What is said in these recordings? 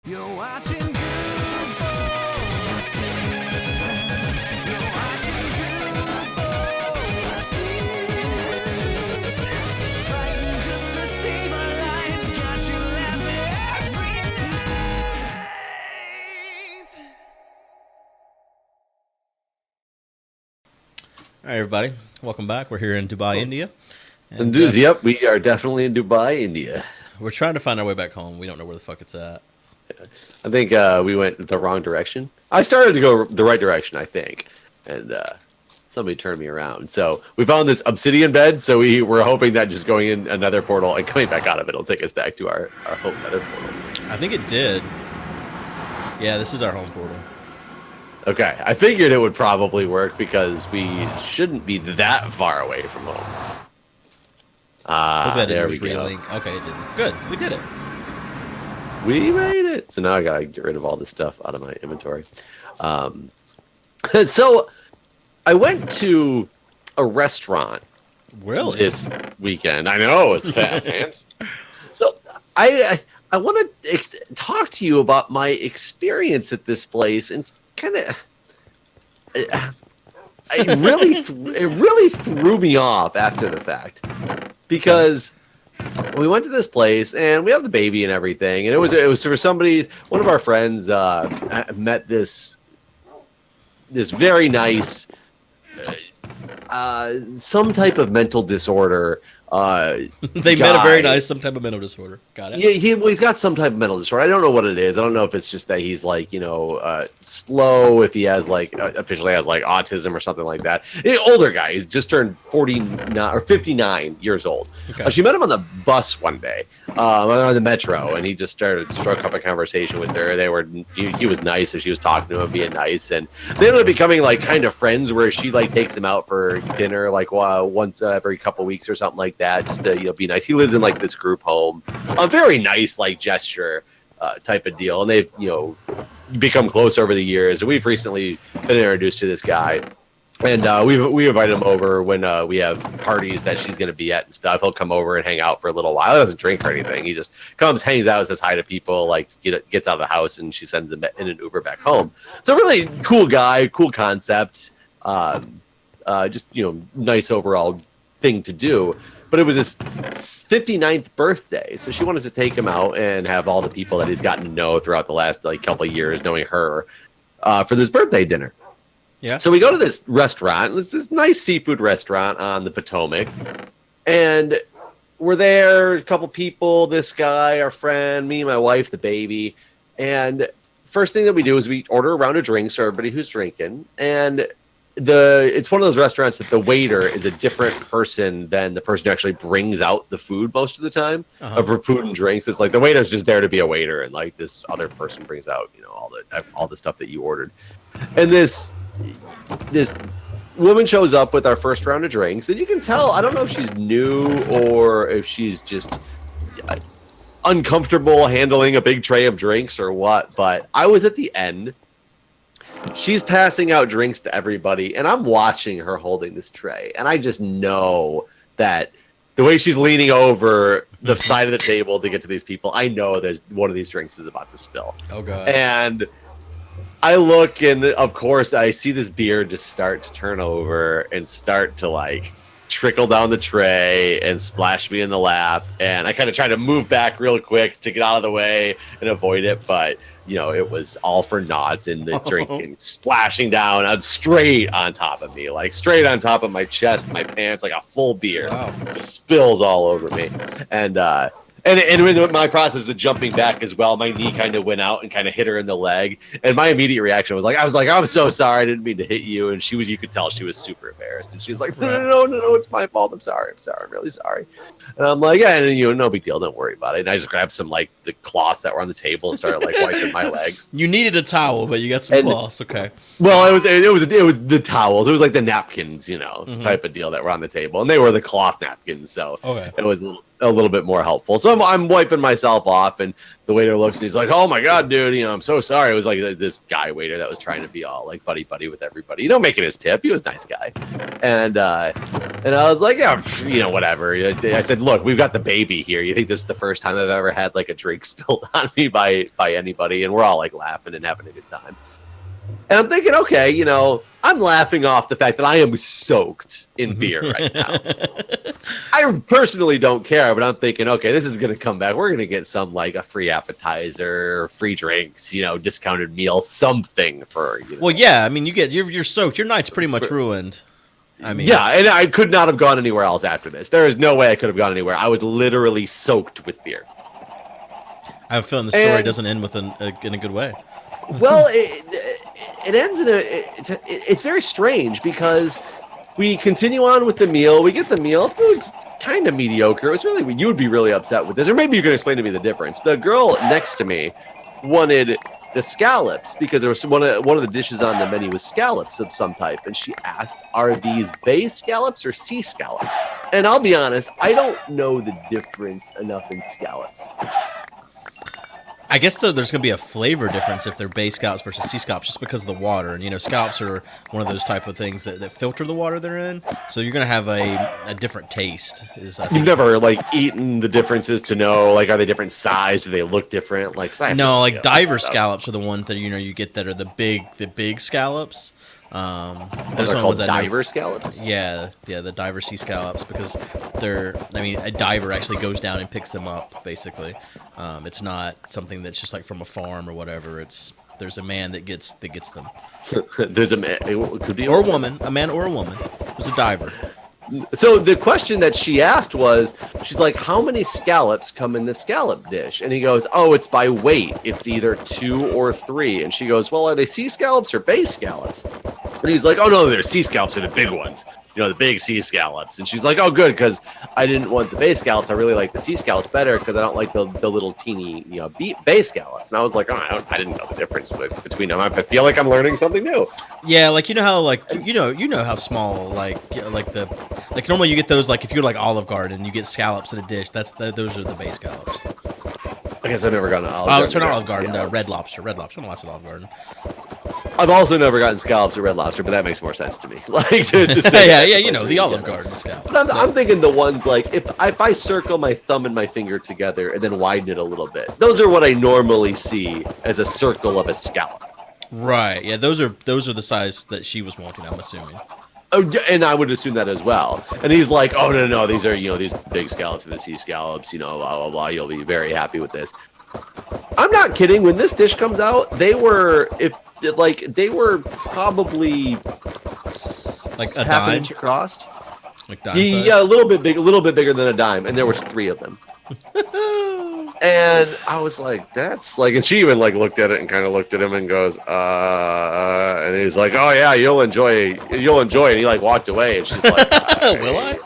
You're watching Guude. You're watching Guude. Fighting just to save our lives. Got you laughing every night. All right, everybody. Welcome back. We're here in Dubai, India. And yep, we are definitely in Dubai, India. We're trying to find our way back home. We don't know where the fuck it's at. I think we went the wrong direction. I started to go the right direction, I think, and somebody turned me around. So we found this obsidian bed, so we were hoping that just going in another portal and coming back out of it will take us back to our home nether portal. I think it did. Yeah, this is our home portal. Okay, I figured it would probably work because we shouldn't be that far away from home. There we go. Relink. Okay, it didn't. Good, we did it. We made it. So now I gotta get rid of all this stuff out of my inventory. So I went to a restaurant Really? this weekend. I know it's fancy. So I want to talk to you about my experience at this place and kind of. It really threw me off after the fact because we went to this place and we have the baby and everything, and it was for somebody. One of our friends met this very nice some type of mental disorder. They met a very nice some type of mental disorder. Got it. Yeah, he's got some type of mental disorder. I don't know what it is. I don't know if it's just that he's like slow. If he has officially has autism or something like that. Older guy. He's just turned 49 or 59 years old. Okay. She met him on the bus one day, on the metro, and he just struck up a conversation with her. He was nice, and she was talking to him, being nice, and they ended up becoming kind of friends. Where she takes him out for dinner once every couple weeks or something like that, just to be nice. He lives in this group home, a very nice gesture type of deal, and they've become close over the years. And we've recently been introduced to this guy, and we invite him over when we have parties that she's going to be at and stuff. He'll come over and hang out for a little while. He doesn't drink or anything. He just comes, hangs out, says hi to people, gets out of the house, and she sends him in an Uber back home. So really cool guy, cool concept, just nice overall thing to do. But it was his 59th birthday, so she wanted to take him out and have all the people that he's gotten to know throughout the last couple of years, knowing her, for this birthday dinner. Yeah. So we go to this restaurant. It's this nice seafood restaurant on the Potomac, and we're there. A couple people, this guy, our friend, me, my wife, the baby, and first thing that we do is we order a round of drinks for everybody who's drinking, and it's one of those restaurants that the waiter is a different person than the person who actually brings out the food most of the time. For food and drinks, it's the waiter's just there to be a waiter, and this other person brings out all the stuff that you ordered. And this woman shows up with our first round of drinks, and you can tell, I don't know if she's new or if she's just uncomfortable handling a big tray of drinks or what, but I was at the end. She's passing out drinks to everybody, and I'm watching her holding this tray, and I just know that the way she's leaning over the side of the table to get to these people, I know that one of these drinks is about to spill. Oh, God. And I look, and of course, I see this beer just start to turn over and start to trickle down the tray and splash me in the lap, and I kind of try to move back real quick to get out of the way and avoid it, but it was all for naught, and the drinking splashing down straight on top of me, straight on top of my chest, my pants, a full beer. Wow. Just spills all over me. And in my process of jumping back as well, my knee kind of went out and kind of hit her in the leg. And my immediate reaction was I'm so sorry. I didn't mean to hit you. And you could tell she was super embarrassed. And she was like, no, it's my fault. I'm sorry. I'm really sorry. And I'm like, yeah, no big deal. Don't worry about it. And I just grabbed some the cloths that were on the table and started wiping my legs. You needed a towel, but you got some cloths. Okay. Well, it was the towels. It was the napkins, type of deal that were on the table. And they were the cloth napkins. So it was a little bit more helpful. So I'm wiping myself off, and the waiter looks and he's like, "Oh my god, dude, I'm so sorry." It was like this guy waiter that was trying to be all like buddy with everybody, making his tip. He was a nice guy, and I was like, "Yeah, whatever." I said, "Look, we've got the baby here. You think this is the first time I've ever had like a drink spilled on me by anybody?" And we're all like laughing and having a good time. And I'm thinking, okay, I'm laughing off the fact that I am soaked in beer right now. I personally don't care, but I'm thinking, okay, this is going to come back. We're going to get some like a free appetizer, free drinks, discounted meal, something for. Well, yeah, I mean, you're soaked. Your night's pretty much ruined. I mean, yeah, and I could not have gone anywhere else after this. There is no way I could have gone anywhere. I was literally soaked with beer. I have a feeling the story doesn't end in a good way. Well, it ends in it's very strange because we continue on with the meal. We get the meal. Food's kind of mediocre. It was really, you would be really upset with this, or maybe you can explain to me the difference. The girl next to me wanted the scallops because there was one of the dishes on the menu was scallops of some type, and she asked, "Are these bay scallops or sea scallops?" And I'll be honest, I don't know the difference enough in scallops. I guess there's going to be a flavor difference if they're bay scallops versus sea scallops just because of the water. And, scallops are one of those type of things that filter the water they're in. So you're going to have a different taste. You've never, eaten the differences to know, are they different size? Do they look different? Diver scallops are the ones that, you get that are the big scallops. Those are called diver scallops? Yeah, the diver sea scallops because a diver actually goes down and picks them up, basically. It's not something that's just like from a farm or whatever. There's a man that gets them. There's a man, it could be or a woman, a man or a woman. There's a diver. So the question that she asked was, she's like, "How many scallops come in the scallop dish?" And he goes, "Oh, it's by weight. It's either 2 or 3." And she goes, "Well, are they sea scallops or bay scallops?" And he's like, "Oh no, they're sea scallops are the big ones. The big sea scallops." And she's like, "Oh, good, because I didn't want the bay scallops. I really like the sea scallops better because I don't like the little teeny, bay scallops." And I was like, "Oh, I didn't know the difference between them. I feel like I'm learning something new." Yeah, how small, normally you get those, if you're Olive Garden, you get scallops in a dish. Those are the bay scallops. I guess I've never gone to Olive Garden. Oh, it's not Olive Garden. Red Lobster. I don't know what's at Olive Garden. I've also never gotten scallops at Red Lobster, but that makes more sense to me. To say the Olive Garden scallops. But I'm thinking the ones if I circle my thumb and my finger together and then widen it a little bit, those are what I normally see as a circle of a scallop. Right. Yeah, those are the size that she was wanting, I'm assuming. Oh, and I would assume that as well. And he's like, "Oh no, these are these big scallops and the sea scallops, blah blah blah. You'll be very happy with this." I'm not kidding. When this dish comes out, they were probably like a half dime? an inch across. Like dime size? Yeah, a little bit bigger than a dime, and there was 3 of them. And I was like, "That's and she even looked at it and kind of looked at him and goes, and he's like, "Oh yeah, you'll enjoy it." And he walked away, and she's like, "Will I?"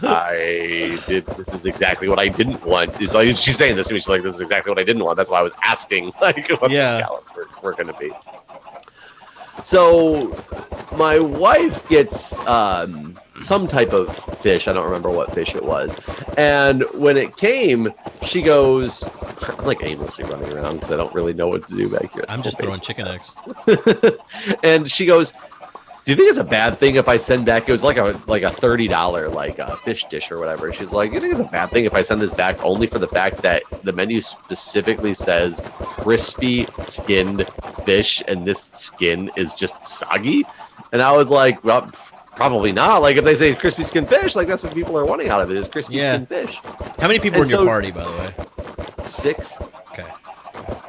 I did. This is exactly what I didn't want. She's saying this to me. She's like, "This is exactly what I didn't want." That's why I was asking what the scallops were going to be. So my wife gets some type of fish. I don't remember what fish it was. And when it came, she goes, I'm aimlessly running around because I don't really know what to do back here. I'm just throwing chicken eggs. And she goes, "Do you think it's a bad thing if I send back?" It was like a $30 fish dish or whatever. She's like, "You think it's a bad thing if I send this back only for the fact that the menu specifically says crispy skinned fish and this skin is just soggy?" And I was like, "Well, probably not. If they say crispy skinned fish, that's what people are wanting out of it is crispy skinned fish." How many people were in your party, by the way? 6. Okay.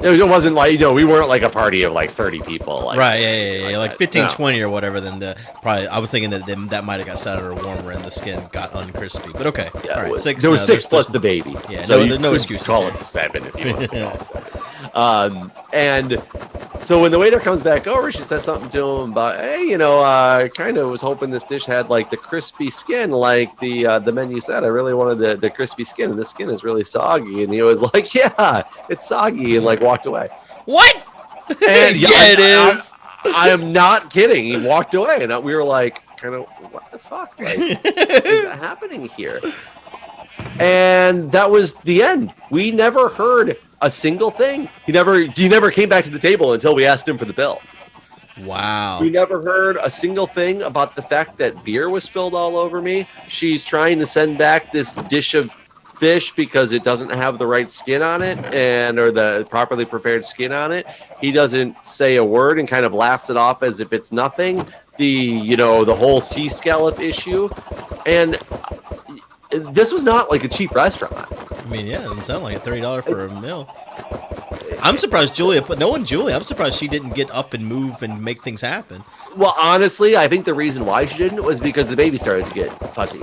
It wasn't we weren't a party of 30 people. Right, yeah. 15, 20 or whatever, then probably, I was thinking that might have got sadder or warmer and the skin got uncrispy. But okay. Yeah, all right, 6. There was 6 plus the baby. Yeah, so there's no excuses. Call it 7 if you want to call it 7. And so when the waiter comes back over, she says something to him about, "Hey, I kind of was hoping this dish had the crispy skin the menu said. I really wanted the crispy skin, and the skin is really soggy." And he was like, "Yeah, it's soggy," and walked away. What? And it is. I am not kidding. He walked away, and we were kind of, what the fuck? What is happening here? And that was the end. We never heard a single thing. He never came back to the table until we asked him for the bill. Wow. We never heard a single thing about the fact that beer was spilled all over me. She's trying to send back this dish of fish because it doesn't have the right skin on it or the properly prepared skin on it. He doesn't say a word and kind of laughs it off as if it's nothing. The whole sea scallop issue. And this was not like a cheap restaurant. I mean, yeah, it doesn't sound like it. $30 for a meal. I'm surprised Julia, but knowing Julia, I'm surprised she didn't get up and move and make things happen. Well, honestly, I think the reason why she didn't was because the baby started to get fuzzy.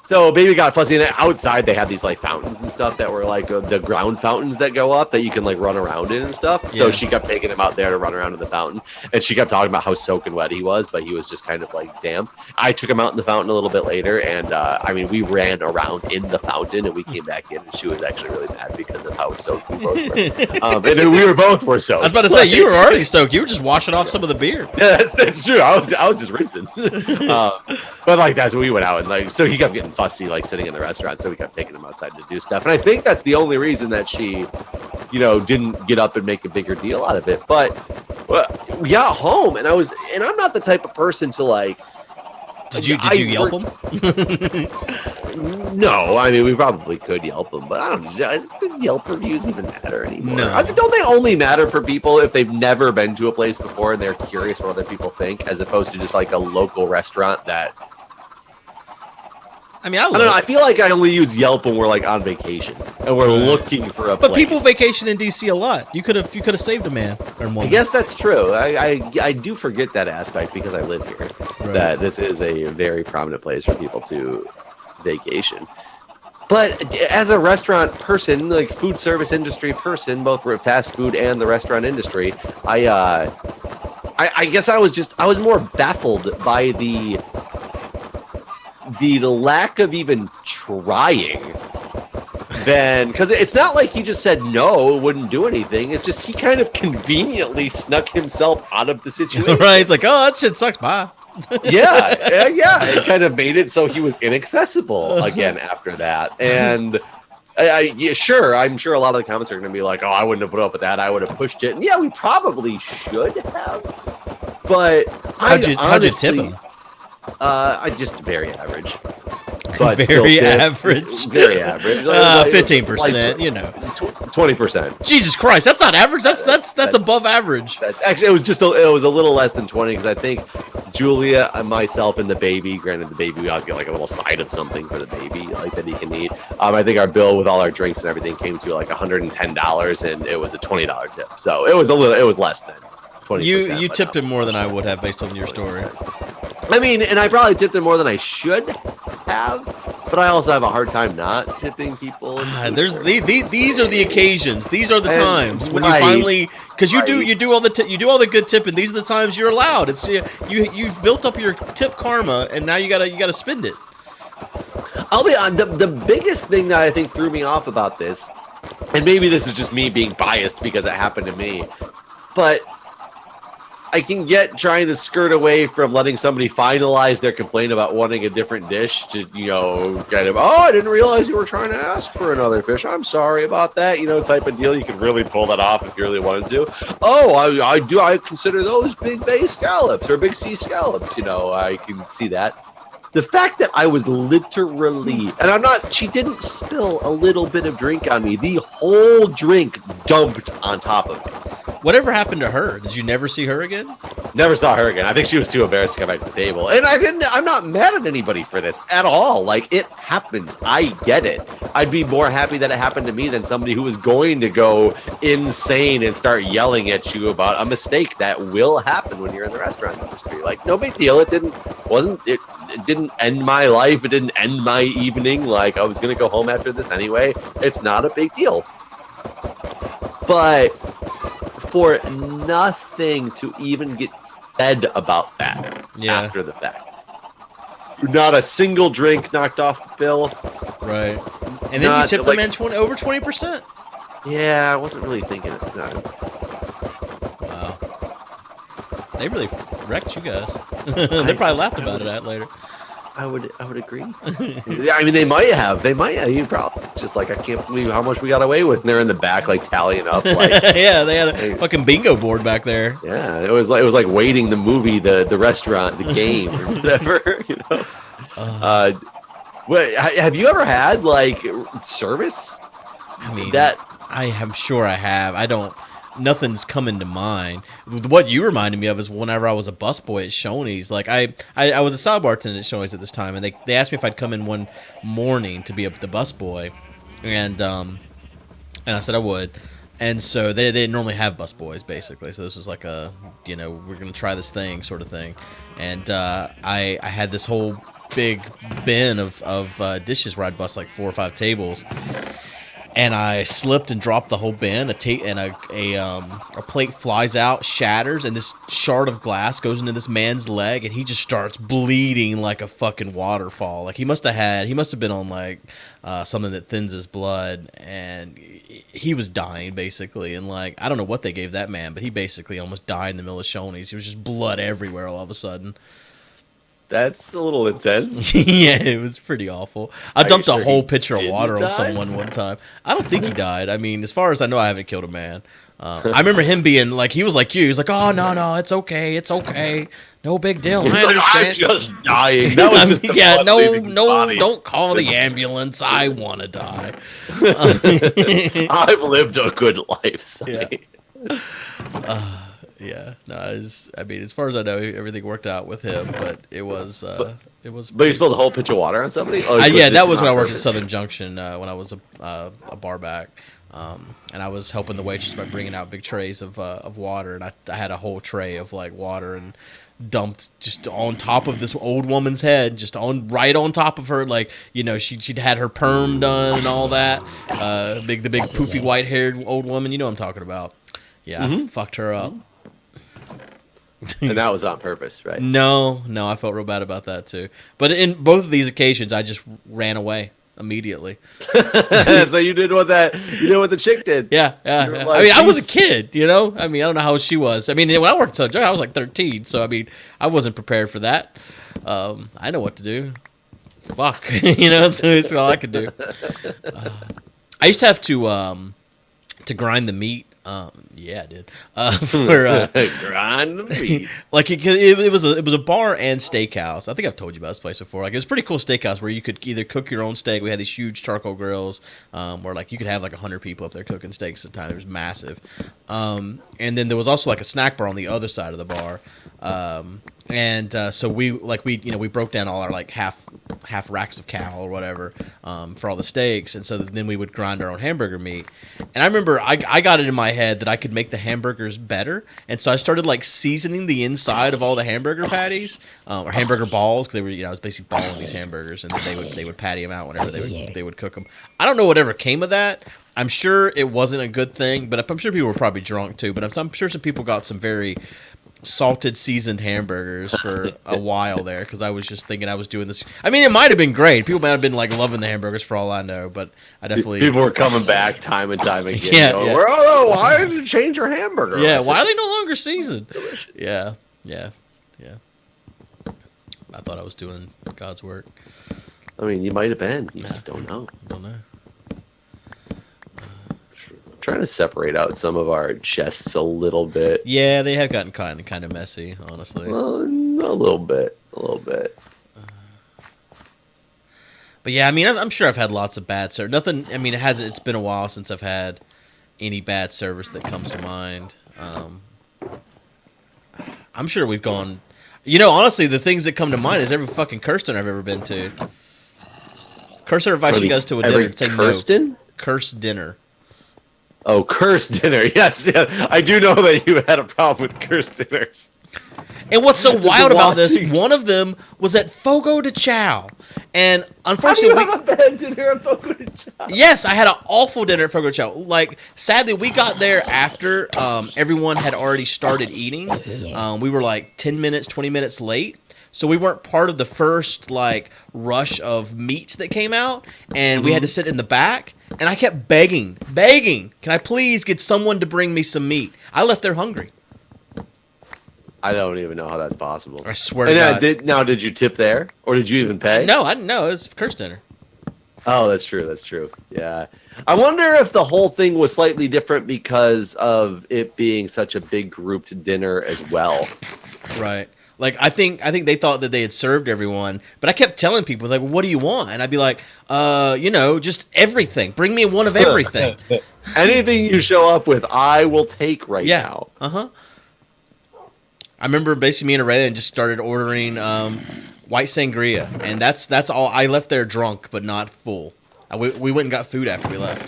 So baby got fuzzy, and then outside they had these like fountains and stuff that were like the ground fountains that go up that you can like run around in and stuff. So she kept taking him out there to run around in the fountain, and she kept talking about how soaking wet he was, but he was just kind of like damp. I took him out in the fountain a little bit later, and I mean, we ran around in the fountain, and we came back in, and she was actually really mad because of how soaked we both were. And we both were soaked. I was about to say, you were already stoked. You were just washing off some of the beer. Yeah, that's true. I was just rinsing. But like that's when we went out, and like so he kept getting fussy, like sitting in the restaurant. So we kept taking him outside to do stuff, and I think that's the only reason that she, didn't get up and make a bigger deal out of it. But we got home, and I'm not the type of person to like. Did you Yelp him? No, I mean we probably could Yelp them, but I don't think Yelp reviews even matter anymore. No. Don't they only matter for people if they've never been to a place before and they're curious what other people think, as opposed to just like a local restaurant that. I mean, I don't know. I feel like I only use Yelp when we're like on vacation and we're looking for a place. But people vacation in DC a lot. You could have saved a man or woman. I guess that's true. I do forget that aspect because I live here. Right. That this is a very prominent place for people to vacation. But as a restaurant person, like food service industry person, both fast food and the restaurant industry, I guess I was more baffled by the lack of even trying. Then, because it's not like he just said no, wouldn't do anything. It's just he kind of conveniently snuck himself out of the situation. Right? It's like, oh, that shit sucks. Bye. yeah. It kind of made it so he was inaccessible again after that. And I'm sure a lot of the comments are going to be like, oh, I wouldn't have put up with that. I would have pushed it. And yeah, we probably should have. But how'd you tip him? I just very average. But very average. Very average. 15%, 20%. Jesus Christ, that's not average. That's above average. Actually, it was a little less than 20 because I think Julia and myself and the baby. Granted, the baby we always get like a little side of something for the baby, like that he can eat. I think our bill with all our drinks and everything came to like $110, and it was a $20 tip. So it was less than 20%. You tipped him more than I would have based on your story. I mean, and I probably tipped him more than I should have, but I also have a hard time not tipping people. These are the occasions. These are the times when you finally, because you do all the good tipping. These are the times you're allowed. It's you've built up your tip karma, and now you gotta spend it. I'll be on the biggest thing that I think threw me off about this, and maybe this is just me being biased because it happened to me, but I can get trying to skirt away from letting somebody finalize their complaint about wanting a different dish to, kind of, oh, I didn't realize you were trying to ask for another fish. I'm sorry about that, type of deal. You can really pull that off if you really wanted to. Oh, I consider those big bay scallops or big sea scallops. I can see that. The fact that I was literally, and she didn't spill a little bit of drink on me. The whole drink dumped on top of me. Whatever happened to her? Did you never see her again? Never saw her again. I think she was too embarrassed to come back to the table. And I'm not mad at anybody for this at all. Like, it happens. I get it. I'd be more happy that it happened to me than somebody who was going to go insane and start yelling at you about a mistake that will happen when you're in the restaurant industry. Like, no big deal. It didn't end my life. It didn't end my evening. Like, I was going to go home after this anyway. It's not a big deal. But for nothing to even get said about that after the fact. Not a single drink knocked off the bill. Right. And then you tipped the man over 20%. Yeah, I wasn't really thinking at the time. Wow. They really wrecked you guys. They probably laughed about it later. I would agree. Yeah, I mean, they might have. You probably just like, I can't believe how much we got away with. And they're in the back, like tallying up. Like, yeah, they had a fucking bingo board back there. yeah, it was like waiting the movie, the restaurant, the game, or whatever. You know. Have you ever had like service? I mean, that I am sure I have. I don't. Nothing's coming to mind. What you reminded me of is whenever I was a busboy at Shoney's. Like I was a side bartender at Shoney's at this time, and they asked me if I'd come in one morning to be the busboy, and I said I would. And so they didn't normally have busboys, basically. So this was like a, you know, we're gonna try this thing sort of thing. And I had this whole big bin of dishes where I'd bust like 4 or 5 tables. And I slipped and dropped the whole bin. A plate flies out, shatters, and this shard of glass goes into this man's leg, and he just starts bleeding like a fucking waterfall. Like he must have been on like something that thins his blood, and he was dying basically. And like I don't know what they gave that man, but he basically almost died in the middle of Shoney's. He was just blood everywhere all of a sudden. That's a little intense. Yeah, it was pretty awful. I dumped a whole pitcher of didn't water on die? someone one time. I don't think he died. I mean, as far as I know, I haven't killed a man. I remember him being like, he was like you. He was like, oh, no, it's okay. No big deal. It's I like, understand. I'm just dying. That was just yeah, no, body. don't call the ambulance. I want to die. I've lived a good life, Sonny. Yeah. Yeah, no, I mean, as far as I know, everything worked out with him, but it was. But you spilled a whole pitch of water on somebody? Oh, yeah, that was when I worked at Southern Junction when I was a bar back, and I was helping the waitress by bringing out big trays of water, and I had a whole tray of like water and dumped just on top of this old woman's head, just right on top of her, like, you know, she'd had her perm done and all that, the big poofy white haired old woman, you know what I'm talking about. Yeah, I fucked her up. And that was on purpose, right? No, I felt real bad about that too. But in both of these occasions, I just ran away immediately. So you did what the chick did. Yeah. Like, I mean, I was a kid, you know. I mean, I don't know how old she was. I mean, when I worked at Southern Junction, I was like 13, so I mean, I wasn't prepared for that. I know what to do. Fuck, you know, so it's all I could do. I used to have to grind the meat. Yeah, I did. Grind the meat. Like it was a bar and steakhouse. I think I've told you about this place before. Like it was a pretty cool steakhouse where you could either cook your own steak. We had these huge charcoal grills, where like you could have like 100 people up there cooking steaks at a time. It was massive. And then there was also like a snack bar on the other side of the bar. So we broke down all our like half racks of cow or whatever for all the steaks, and so then we would grind our own hamburger meat. And I remember I got it in my head that I could make the hamburgers better, and so I started like seasoning the inside of all the hamburger patties or hamburger balls, because they were, you know, I was basically balling these hamburgers, and then they would patty them out whenever they would cook them. I don't know whatever came of that. I'm sure it wasn't a good thing, but I'm sure people were probably drunk too. But I'm sure some people got some very salted seasoned hamburgers for a while there, because I was just thinking I was doing this. I mean, it might have been great. People might have been like loving the hamburgers for all I know, but I definitely people were coming back time and time again. Yeah, going, yeah. Oh, why did you change your hamburger? Yeah, why are they no longer seasoned? Delicious. Yeah. I thought I was doing God's work. I mean, you might have been. You just don't know. Don't know. I'm trying to separate out some of our chests a little bit. Yeah, they have gotten kind of messy, honestly. Well, a little bit. But yeah, I mean, I'm sure I've had lots of bad service. Nothing. I mean, it's been a while since I've had any bad service that comes to mind. I'm sure we've gone. You know, honestly, the things that come to mind is every fucking Kirsten I've ever been to. Kirsten invites you guys to a dinner. Say Kirsten? No. Cursed dinner. Oh, cursed dinner. Yes. I do know that you had a problem with cursed dinners. And what's so wild about this, watching. one of them was at Fogo de Chao. And How do unfortunately, you have a bad dinner at Fogo de Chao? yes, I had an awful dinner at Fogo de Chao. Like, sadly, we got there after everyone had already started eating. We were like 10 minutes, 20 minutes late. So we weren't part of the first, like, rush of meats that came out. And we had to sit in the back. And I kept begging, can I please get someone to bring me some meat? I left there hungry. I don't even know how that's possible. I swear to God. Did you tip there, or did you even pay? No, I didn't know. It was Kurt's dinner. Oh, that's true. That's true. Yeah. I wonder if the whole thing was slightly different because of it being such a big grouped dinner as well. Right. Like I think they thought that they had served everyone, but I kept telling people like, "What do you want?" And I'd be like, just everything. Bring me one of everything. Anything you show up with, I will take right now." Uh-huh. I remember basically me and Aurelia just started ordering white sangria, and that's all. I left there drunk but not full. We went and got food after we left.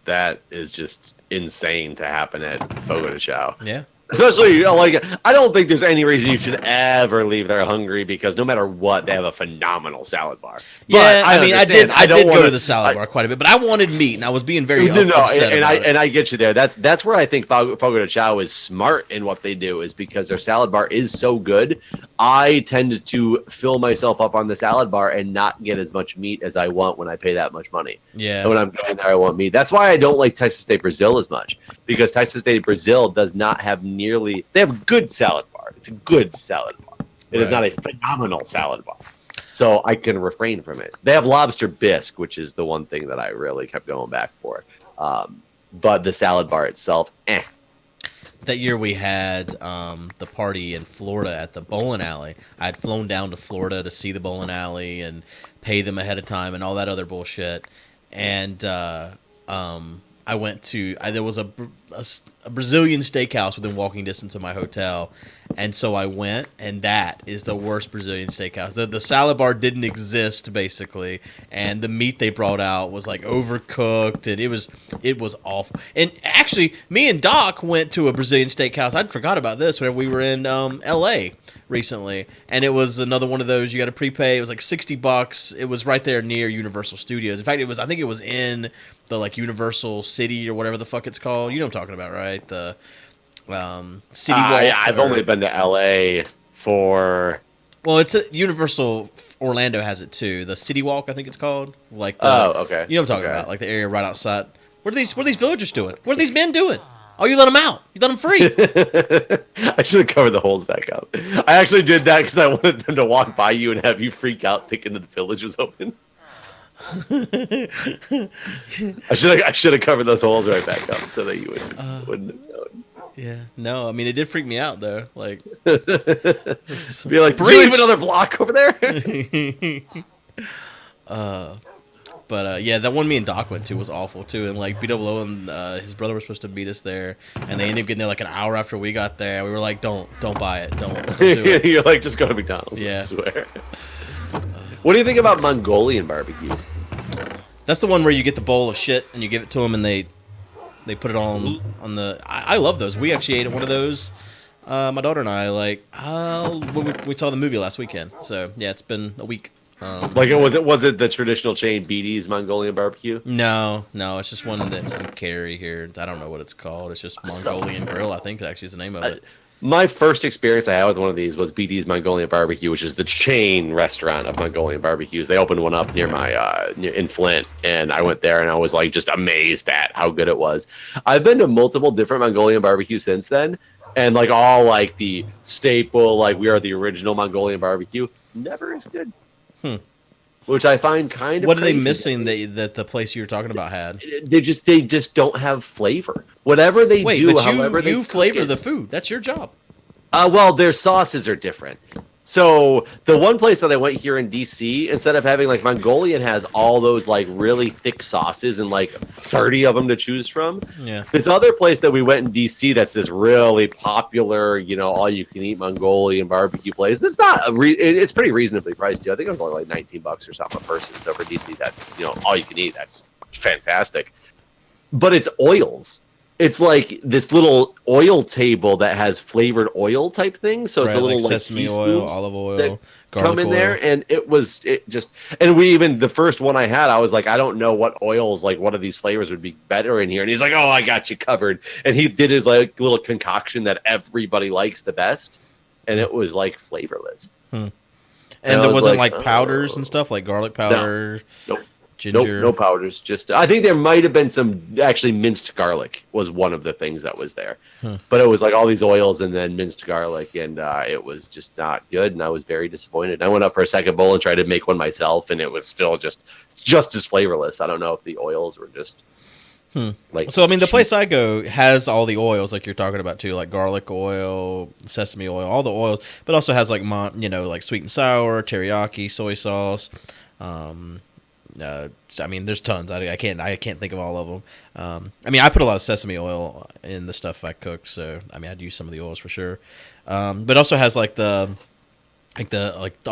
That is just insane to happen at Fogo de Chao. Yeah. Especially, I don't think there's any reason you should ever leave there hungry because no matter what, they have a phenomenal salad bar. Yeah, I did go to the salad bar quite a bit, but I wanted meat, and I was being very upset about it. And I get you there. That's where I think Fogo de Chao is smart in what they do is because their salad bar is so good. I tend to fill myself up on the salad bar and not get as much meat as I want when I pay that much money. Yeah. And when I'm going there, I want meat. That's why I don't like Texas State Brazil as much because Texas State Brazil does not have they have a good salad bar. It's a good salad bar. It is not a phenomenal salad bar. So I can refrain from it. They have lobster bisque, which is the one thing that I really kept going back for. But the salad bar itself, That year we had the party in Florida at the bowling alley. I had flown down to Florida to see the bowling alley and pay them ahead of time and all that other bullshit. And I went to there was a Brazilian steakhouse within walking distance of my hotel, and so I went, and that is the worst Brazilian steakhouse. The salad bar didn't exist basically, and the meat they brought out was like overcooked, and it was awful. And actually, me and Doc went to a Brazilian steakhouse. I'd forgot about this when we were in L.A. recently, and it was another one of those you got to prepay. It was like $60. It was right there near Universal Studios. In fact, I think it was in the like Universal City or whatever the fuck it's called. You know what I'm talking about, right? The City Walk. Yeah, I've only been to LA for. Well, it's Universal Orlando has it too. The City Walk, I think it's called. Like okay. You know what I'm talking about, like the area right outside. What are these villagers doing? What are these men doing? Oh, you let them out. You let them free. I should have covered the holes back up. I actually did that because I wanted them to walk by you and have you freak out thinking that the village was open. I should have covered those holes right back up so that you wouldn't have known. Yeah. No, I mean, it did freak me out, though. Like, be like, did you leave another block over there? But yeah, that one me and Doc went to was awful too, and like BWO and his brother were supposed to meet us there, and they ended up getting there like an hour after we got there. We were like, "Don't buy it, don't do it." You're like, just go to McDonald's. Yeah. I swear. What do you think about Mongolian barbecues? That's the one where you get the bowl of shit and you give it to them, and they put it on the. I love those. We actually ate at one of those. My daughter and I we saw the movie last weekend, so yeah, it's been a week. Was it the traditional chain BD's Mongolian barbecue? No, it's just one that's in Cary here. I don't know what it's called. It's just Mongolian Grill, I think actually is the name of it. My first experience I had with one of these was BD's Mongolian Barbecue, which is the chain restaurant of Mongolian barbecues. They opened one up near in Flint, and I went there and I was like just amazed at how good it was. I've been to multiple different Mongolian barbecues since then, and like all like the staple, like we are the original Mongolian barbecue, never as good. Which I find kind of. What are they missing that the place you were talking about had? They just don't have flavor. Whatever they do, but however you flavor the food. That's your job. Well, their sauces are different. So the one place that I went here in DC, instead of having like Mongolian has all those like really thick sauces and like 30 of them to choose from. Yeah. This other place that we went in DC that's this really popular, all you can eat Mongolian barbecue place. It's not it's pretty reasonably priced too. I think it was only like $19 or something a person. So for DC, that's all you can eat. That's fantastic. But it's oils. It's like this little oil table that has flavored oil type things. So it's a little like sesame oil, olive oil, garlic come in oil. there, and the first one I had, I was like, I don't know what oils, like what of these flavors would be better in here. And he's like, oh, I got you covered. And he did his like little concoction that everybody likes the best, and it was like flavorless. And there wasn't like powders and stuff like garlic powder. Nope. ginger. No powders. Just I think there might have been some actually minced garlic was one of the things that was there, but it was like all these oils and then minced garlic, and it was just not good. And I was very disappointed. I went up for a second bowl and tried to make one myself, and it was still just as flavorless. I don't know if the oils were just like. So I mean, the place I go has all the oils like you're talking about too, like garlic oil, sesame oil, all the oils, but also has like like sweet and sour, teriyaki, soy sauce. I mean, there's tons. I can't think of all of them. I mean, I put a lot of sesame oil in the stuff I cook, so I mean, I'd use some of the oils for sure. But it also has like all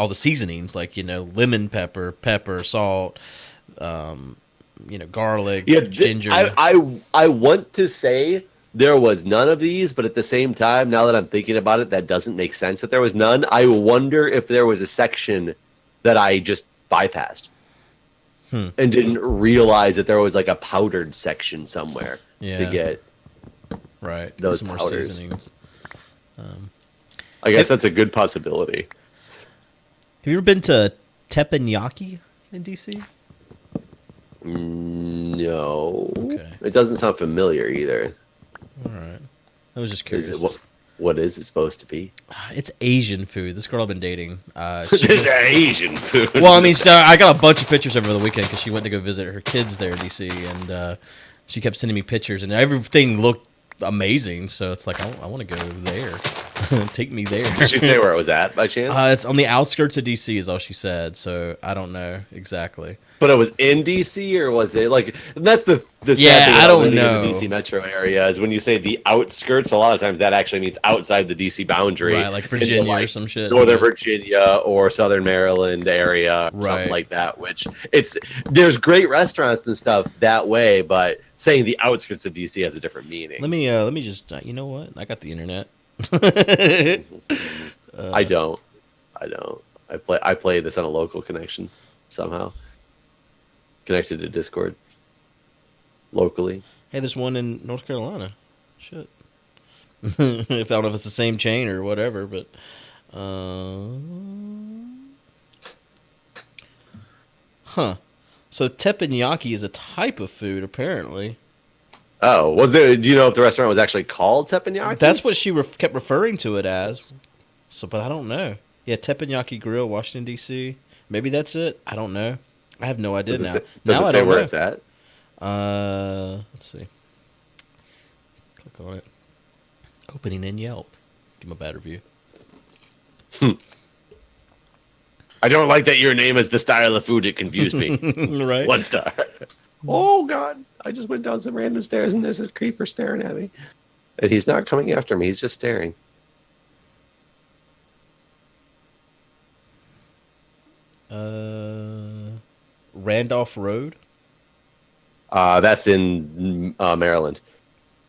the seasonings, like lemon pepper, salt, garlic, ginger. I want to say there was none of these, but at the same time, now that I'm thinking about it, that doesn't make sense that there was none. I wonder if there was a section that I just bypassed. And didn't realize that there was like a powdered section somewhere to get those some more powders. seasonings. I guess that's a good possibility. Have you ever been to teppanyaki in DC? No. Okay. It doesn't sound familiar either. All right. I was just curious. What is it supposed to be? It's Asian food. This girl I've been dating. It's Asian food. Well, I mean, so I got a bunch of pictures over the weekend because she went to go visit her kids there in DC, and she kept sending me pictures, and everything looked amazing. So it's like I want to go there. Take me there. Did she say where it was at by chance? It's on the outskirts of DC, is all she said. So I don't know exactly. But it was in DC, or was it like? That's the sad Yeah, thing I about don't living know. in the DC metro area is when you say the outskirts. A lot of times that actually means outside the DC boundary, Right, like Virginia into, or some shit. Northern Virginia or Southern Maryland area, or something like that. Which there's great restaurants and stuff that way, but saying the outskirts of DC has a different meaning. Let me just. You know what? I got the internet. I don't. I play this on a local connection somehow. Connected to Discord locally. Hey, there's one in North Carolina. Shit. If I don't know if it's the same chain or whatever, but So teppanyaki is a type of food, apparently. Oh, was there? Do you know if the restaurant was actually called teppanyaki? That's what she kept referring to it as. So, but I don't know. Yeah, Teppanyaki Grill, Washington D.C. Maybe that's it. I don't know. I have no idea now. Does Now it I say don't where know. it's at? Let's see. Click on it. Opening in Yelp. Give him a bad review. I don't like that your name is the style of food. It confused me. Right? 1 star. Oh God! I just went down some random stairs and there's a creeper staring at me. And he's not coming after me. He's just staring. Randolph Road. That's in Maryland.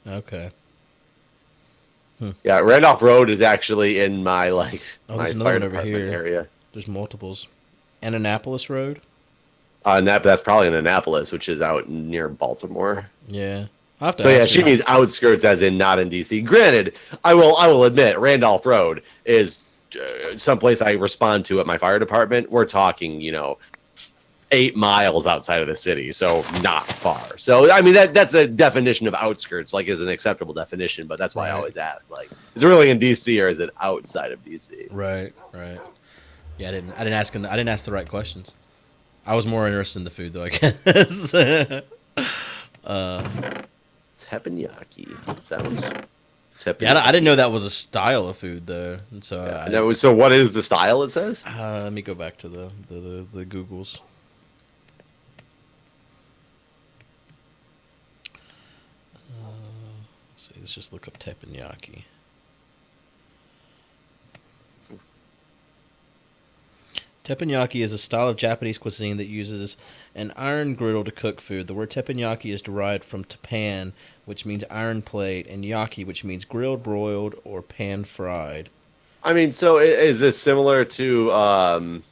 Okay. Yeah, Randolph Road is actually in my my there's another fire one over department here. area. There's multiples. Annapolis Road. That's probably in Annapolis, which is out near Baltimore. Yeah. I'll have to So yeah, ask she her. means outskirts, as in not in DC. Granted, I will admit, Randolph Road is someplace I respond to at my fire department. We're talking, 8 miles outside of the city, so not far. So I mean, that's a definition of outskirts, is an acceptable definition. But that's why I Right. always ask, is it really in DC or is it outside of DC? Right. Yeah, I didn't ask the right questions. I was more interested in the food, though, I guess. Teppanyaki sounds. Teppanyaki. Yeah, I didn't know that was a style of food, though. And so, So what is the style? It says. let me go back to the Googles. Let's just look up teppanyaki. Teppanyaki is a style of Japanese cuisine that uses an iron griddle to cook food. The word teppanyaki is derived from teppan, which means iron plate, and yaki, which means grilled, broiled, or pan-fried. I mean, so is this similar to?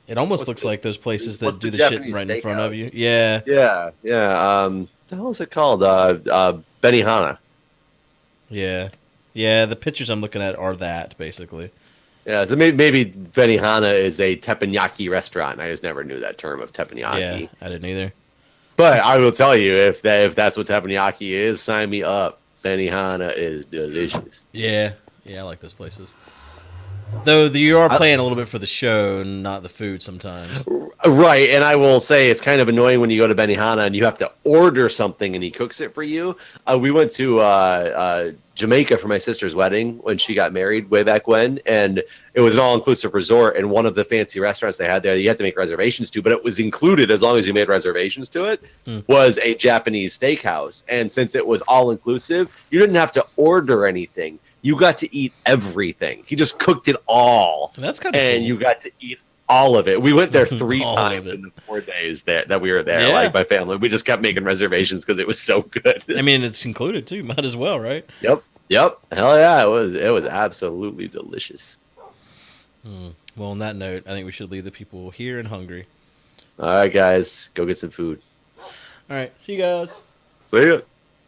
It almost looks like those places that what's do the the shit Japanese right in front of steakhouse? you. Yeah. Yeah. The hell is it called? Benihana. Yeah. Yeah, the pictures I'm looking at are that, basically. Yeah, so maybe Benihana is a teppanyaki restaurant. I just never knew that term of teppanyaki. Yeah, I didn't either. But I will tell you, if that's what teppanyaki is, sign me up. Benihana is delicious. Yeah, I like those places. Though you are playing a little bit for the show, not the food sometimes. Right, and I will say it's kind of annoying when you go to Benihana and you have to order something and he cooks it for you. We went to Jamaica for my sister's wedding when she got married way back when, and it was an all-inclusive resort, and one of the fancy restaurants they had there that you had to make reservations to, but it was included as long as you made reservations to it, was a Japanese steakhouse. And since it was all-inclusive, you didn't have to order anything. You got to eat everything. He just cooked it all. That's kind of and cool. You got to eat all of it. We went there 3 times in the 4 days that we were there. Yeah. Like my family, we just kept making reservations because it was so good. I mean, it's included too. Might as well, right? Yep. Hell yeah, it was absolutely delicious. Well, on that note, I think we should leave the people here and hungry. All right, guys, go get some food. All right, see you guys. See ya.